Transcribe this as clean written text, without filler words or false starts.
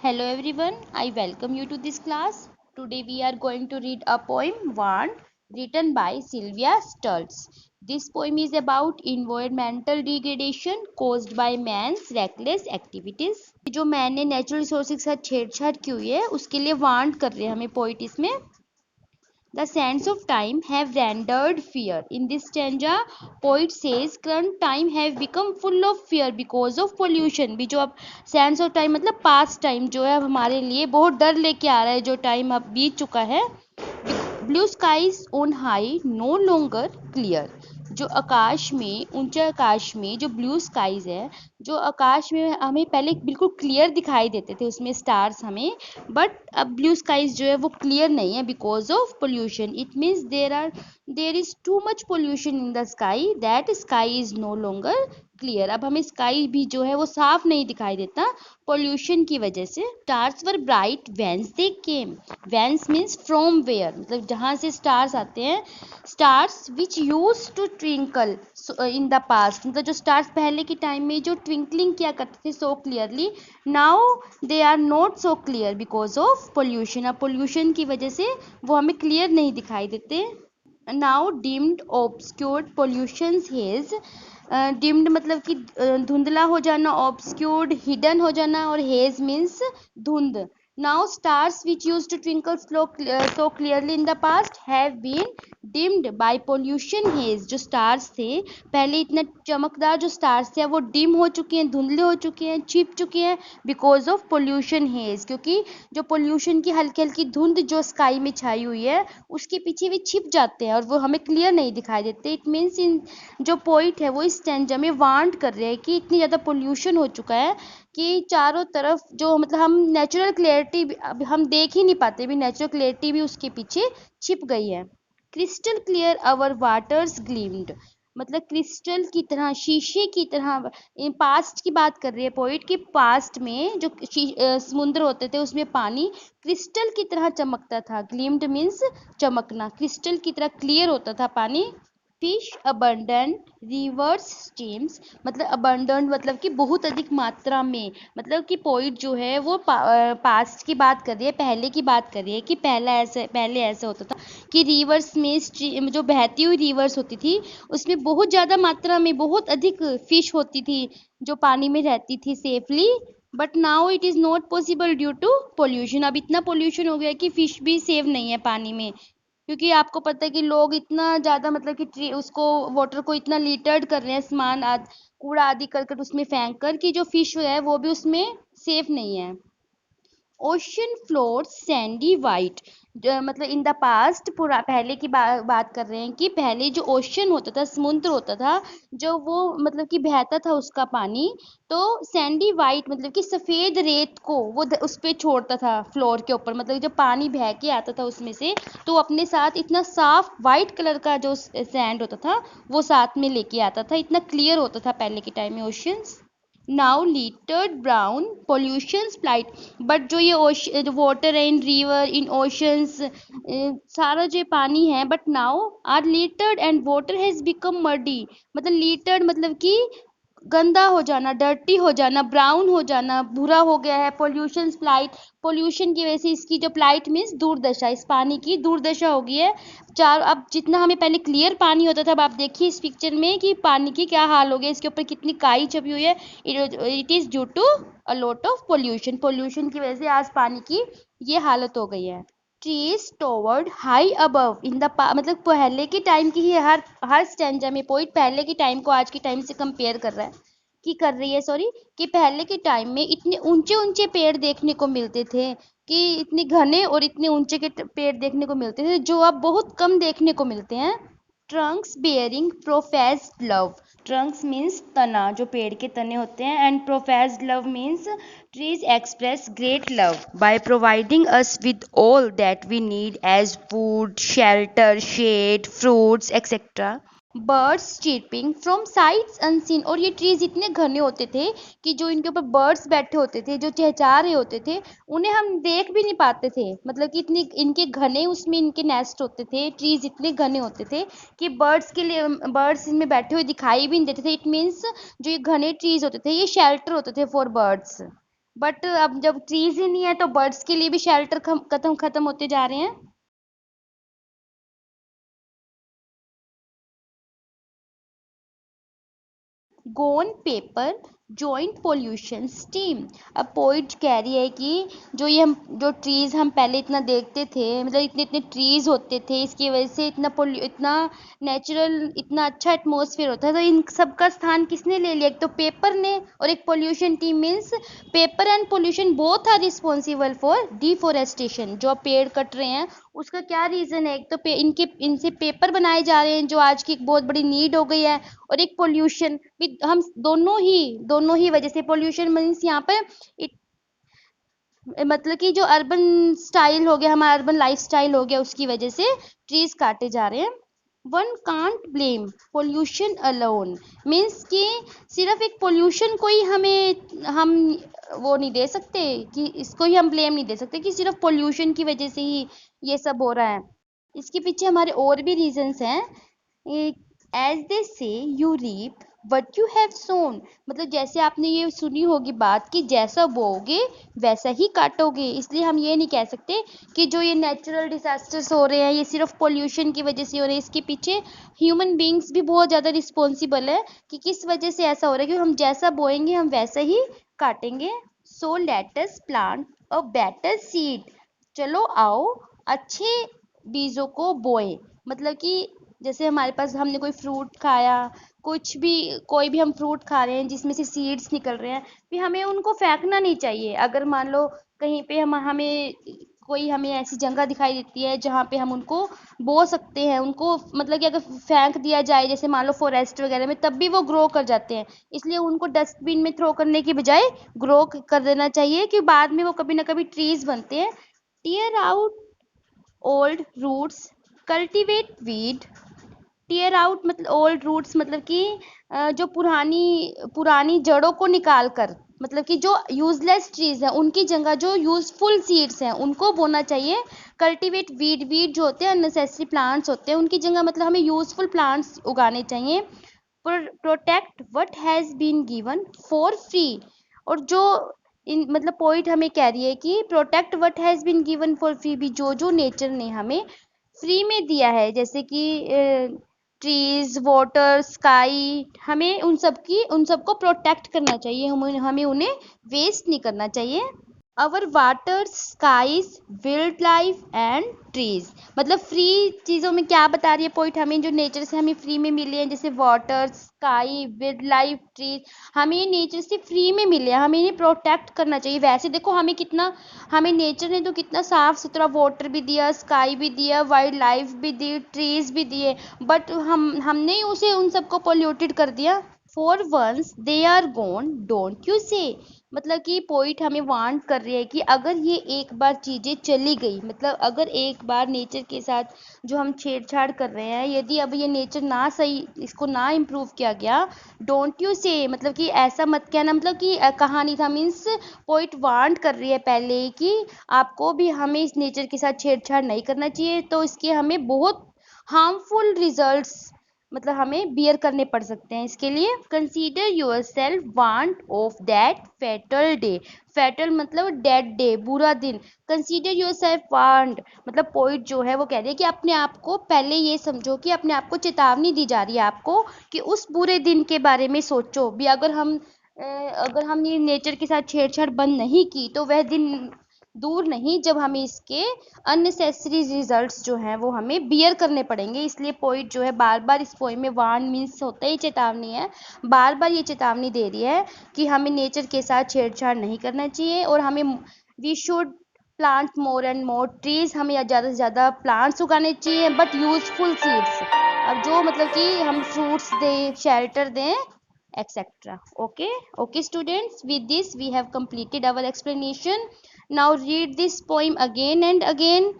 Hello everyone, I welcome you to this class. Today we are going to read a poem Warn written by Sylvia Stultz. This poem is about environmental degradation caused by man's reckless activities. जो man ने natural resources के साथ छेड़छाड़ की हुई है उसके लिए वार्न कर रहे हैं हमें पोइट इसमें. The sands of time have rendered fear. In this stanza, poet says current time have become full of fear because of pollution. भी जो अब sands of time मतलब past time जो है अब हमारे लिए बहुत डर लेके आ रहा है जो टाइम अब बीत चुका है. Blue skies on high no longer clear. जो आकाश में ऊंचे आकाश में जो ब्लू स्काईज है जो आकाश में हमें पहले बिल्कुल क्लियर दिखाई देते थे उसमें स्टार्स हमें बट अब ब्लू स्काईज जो है वो क्लियर नहीं है because of pollution. It means there is too much pollution in the sky that sky is no longer clear. अब हमें स्काई भी जो है वो साफ नहीं दिखाई देता पोल्यूशन की वजह से. Stars were bright whence they came. Whence means from where मतलब जहाँ से स्टार्स आते हैं. Stars which use to twinkle in the past मतलब जो स्टार्स पहले के टाइम में जो ट्विंकलिंग किया करते थे so clearly now they are not so clear because of pollution. अब पोल्यूशन की वजह से वो हमें क्लियर नहीं दिखाई देते. Now dimmed obscured pollutions haze. Dimmed मतलब कि धुंधला हो जाना, ऑब्सक्योर्ड हिडन हो जाना और हेज मीन्स धुंध. Now stars which use to twinkle so clearly in the past have been dimmed by pollution haze. जो स्टार्स थे पहले इतना चमकदार जो स्टार्स थे वो डिम हो चुके हैं, धुंधले हो चुके हैं, छिप चुके हैं बिकॉज ऑफ पोल्यूशन हेज. क्योंकि जो पोल्यूशन की हल्की हल्की धुंध जो स्काई में छाई हुई है उसके पीछे भी छिप जाते हैं और वो हमें क्लियर नहीं दिखाई देते. इट मीन्स इन जो पोइट है वो इस स्टैंजा में वांट कर रहे हैं कि इतनी ज़्यादा पोल्यूशन हो चुका है कि चारों तरफ जो मतलब हम नेचुरल क्लैरिटी अब हम देख ही नहीं पाते भी नेचुरल क्लैरिटी भी उसके पीछे छिप गई है. Crystal clear our waters gleamed मतलब क्रिस्टल की तरह शीशे की तरह. पास्ट की बात कर रही है पोइट कि पास्ट में जो समुद्र होते थे उसमें पानी क्रिस्टल की तरह चमकता था. ग्लीम्ड मीन्स चमकना, क्रिस्टल की तरह क्लियर होता था पानी. फिश अबंडेंट रिवर्स स्ट्रीम्स मतलब अबंडेंट मतलब कि बहुत अधिक मात्रा में मतलब कि पोइट जो है वो पास्ट की बात कर रही है, पहले की बात कर रही है कि पहले ऐसा होता था कि रिवर्स में स्ट्रीम जो बहती हुई रिवर्स होती थी उसमें बहुत ज़्यादा मात्रा में बहुत अधिक फिश होती थी जो पानी में रहती थी safely. But now it is not possible due to pollution. अब इतना पोल्यूशन हो गया कि फिश भी सेव नहीं है पानी में क्योंकि आपको पता है कि लोग इतना ज़्यादा मतलब कि उसको वाटर को इतना लिटर्ड कर रहे हैं सामान कूड़ा आदि कर कर उसमें फेंक कर कि जो फिश है वो भी उसमें सेफ नहीं है. ओशन फ्लोर सैंडी वाइट मतलब इन द पास्ट पूरा पहले की बात कर रहे हैं कि पहले जो ओशन होता था समुद्र होता था जो वो मतलब कि बहता था उसका पानी तो सैंडी वाइट मतलब कि सफ़ेद रेत को वो उस पर छोड़ता था फ्लोर के ऊपर मतलब जब पानी बह के आता था उसमें से तो अपने साथ इतना साफ वाइट कलर का जो सैंड होता था वो साथ में लेके आता था. इतना क्लियर होता था पहले के टाइम में oceans. Now littered brown pollution blight but जो ये जो वाटर है इन रिवर इन ओशंस सारा जो पानी है but now are littered and water has become murky मतलब लिटर्ड मतलब कि गंदा हो जाना, डर्टी हो जाना, ब्राउन हो जाना, भूरा हो गया है. पोल्यूशन स्प्लाइट पोल्यूशन की वजह से इसकी जो प्लाइट मीन्स दुर्दशा, इस पानी की दुर्दशा हो गई है. अब जितना हमें पहले क्लियर पानी होता था अब आप देखिए इस पिक्चर में कि पानी की क्या हाल हो गया, इसके ऊपर कितनी काई छपी हुई है. It is due to a lot of pollution की वजह से आज पानी की ये हालत हो गई है. Trees toward high above in the मतलब पहले के टाइम की ही हर स्टैंजा में पोइट पहले के टाइम को आज के टाइम से कंपेयर कर रहा है कि कर रही है सॉरी कि पहले के टाइम में इतने ऊंचे ऊंचे पेड़ देखने को मिलते थे कि इतने घने और इतने ऊंचे के पेड़ देखने को मिलते थे जो अब बहुत कम देखने को मिलते हैं. Trunks bearing professed love. Trunks means तना जो पेड़ के तने होते हैं and professed love means trees express great love by providing us with all that we need as food, shelter, shade, fruits, etc. Birds chirping from sights unseen और ये trees इतने घने होते थे कि जो इनके ऊपर बर्ड्स बैठे होते थे जो चहचहा रहे होते थे उन्हें हम देख भी नहीं पाते थे मतलब कि इतने इनके घने उसमें इनके नेस्ट होते थे. ट्रीज इतने घने होते थे कि बर्ड्स के लिए बर्ड्स इनमें बैठे हुए दिखाई भी नहीं देते थे. इट मीन्स जो ये घने ट्रीज होते थे ये शेल्टर होते थे फॉर बर्ड्स. बट अब जब ट्रीज ही नहीं है तो बर्ड्स के लिए भी शेल्टर खत्म खत्म होते जा रहे हैं। गोन पेपर जॉइंट पोल्यूशन स्टीम। अब पोइट कह रही है कि जो ट्रीज हम पहले इतना देखते थे, मतलब इतने इतने ट्रीज होते थे, इसकी वजह से इतना नेचुरल इतना अच्छा एटमॉस्फेयर होता है, तो इन सब का स्थान किसने ले लिया? एक तो पेपर ने, और एक pollution team means paper and pollution both are responsible for deforestation. जो पेड़ कट रहे हैं उसका क्या रीज़न है? एक तो इनसे पेपर बनाए जा रहे हैं जो आज की एक बहुत बड़ी नीड हो गई है, और एक पोल्यूशन भी। हम दोनों ही वजह से पोल्यूशन मीन्स यहाँ पे मतलब कि जो अर्बन स्टाइल हो गया, हमारा अर्बन लाइफ स्टाइल हो गया, उसकी वजह से ट्रीज काटे जा रहे हैं। One can't blame pollution alone means कि सिर्फ एक पोल्यूशन को ही हम वो नहीं दे सकते, कि इसको ही हम ब्लेम नहीं दे सकते कि सिर्फ पोल्यूशन की वजह से ही ये सब हो रहा है। इसके पीछे हमारे और भी रीजंस हैं। As they say you reap what you have sown, मतलब जैसे आपने ये सुनी होगी बात कि जैसा बोओगे वैसा ही काटोगे। इसलिए हम ये नहीं कह सकते कि जो ये नेचुरल डिजास्टर्स हो रहे हैं ये सिर्फ पोल्यूशन की वजह से हो रहे हैं। इसके पीछे ह्यूमन बींग्स भी बहुत ज़्यादा रिस्पॉन्सिबल है कि किस वजह से ऐसा हो रहा है, क्योंकि हम जैसा बोएंगे हम वैसा ही काटेंगे। So let us plant a better seed, चलो आओ अच्छे बीजों को बोए। मतलब कि जैसे हमारे पास हमने कोई फ्रूट खाया, कुछ भी कोई भी हम फ्रूट खा रहे हैं जिसमें से सीड्स निकल रहे हैं, भी हमें उनको फेंकना नहीं चाहिए। अगर मान लो कहीं पे हमें ऐसी जगह दिखाई देती है जहाँ पे हम उनको बो सकते हैं, उनको मतलब कि अगर फेंक दिया जाए जैसे मान लो फॉरेस्ट वगैरह में, तब भी वो ग्रो कर जाते हैं। इसलिए उनको डस्टबिन में थ्रो करने की बजाय ग्रो कर देना चाहिए, कि बाद में वो कभी ना कभी ट्रीज बनते हैं। Tear out old roots cultivate weed. Tear out मतलब ओल्ड रूट्स, मतलब कि जो पुरानी पुरानी जड़ों को निकाल कर, मतलब कि जो यूजलेस ट्रीज हैं उनकी जगह जो यूजफुल सीड्स हैं उनको बोना चाहिए। कल्टीवेट वीड, वीड जो होते हैं अननेसेसरी प्लांट्स होते हैं, उनकी जगह मतलब हमें यूजफुल प्लांट्स उगाने चाहिए। Protect what has been given for free, और जो इन मतलब पॉइंट हमें कह रही है कि protect what has been given for free, भी जो जो नेचर ने हमें फ्री में दिया है, जैसे कि ट्रीज वाटर स्काई, हमें उन सबको प्रोटेक्ट करना चाहिए, हमें उन्हें वेस्ट नहीं करना चाहिए। Our water skies wildlife and trees, मतलब फ्री चीज़ों में क्या बता रही है पॉइंट, हमें जो नेचर से हमें फ्री में मिले हैं जैसे water sky wild life trees, हमें ये नेचर से फ्री में मिले हैं, हमें इन्हें प्रोटेक्ट करना चाहिए। वैसे देखो हमें नेचर ने तो कितना साफ सुथरा वाटर भी दिया, स्काई भी दिया, वाइल्ड लाइफ भी दी, ट्रीज भी दिए, बट हमने उसे उन सबको पोल्यूटेड कर दिया। For once they are gone don't you say, मतलब कि पोइट हमें वांट कर रही है कि अगर ये एक बार चीज़ें चली गई, मतलब अगर एक बार नेचर के साथ जो हम छेड़छाड़ कर रहे हैं, यदि अब ये नेचर ना सही, इसको ना इम्प्रूव किया गया, डोंट यू से मतलब कि ऐसा मत कहना, मतलब कि कहानी था मीन्स पोइट वांट कर रही है पहले ही कि आपको भी हमें इस नेचर के साथ छेड़छाड़ नहीं करना चाहिए, तो इसके हमें बहुत हार्मफुल रिजल्ट्स मतलब हमें बियर करने पड़ सकते हैं। इसके लिए consider your self want of that fatal day, fatal मतलब डेड डे, बुरा दिन। कंसीडर योर सेल्फ वांट मतलब पोइट जो है वो कह रही है कि अपने आप को पहले ये समझो कि अपने आप को चेतावनी दी जा रही है आपको कि उस बुरे दिन के बारे में सोचो भी। अगर हम ये नेचर के साथ छेड़छाड़ बंद नहीं की तो वह दिन दूर नहीं जब हमें इसके अननेसेसरी रिजल्ट्स जो हैं वो हमें बियर करने पड़ेंगे। इसलिए पोइट जो है बार बार इस पोइम में वार्न मीन्स होता ही चेतावनी है, बार बार ये चेतावनी दे रही है कि हमें नेचर के साथ छेड़छाड़ नहीं करना चाहिए, और हमें we should plant more and more trees, हमें ज़्यादा से ज़्यादा प्लांट्स उगाने चाहिए बट यूजफुल सीड्स। अब जो मतलब कि हम फ्रूट्स दें, शेल्टर दें, etc. Okay students, with this we have completed our explanation. Now read this poem again and again.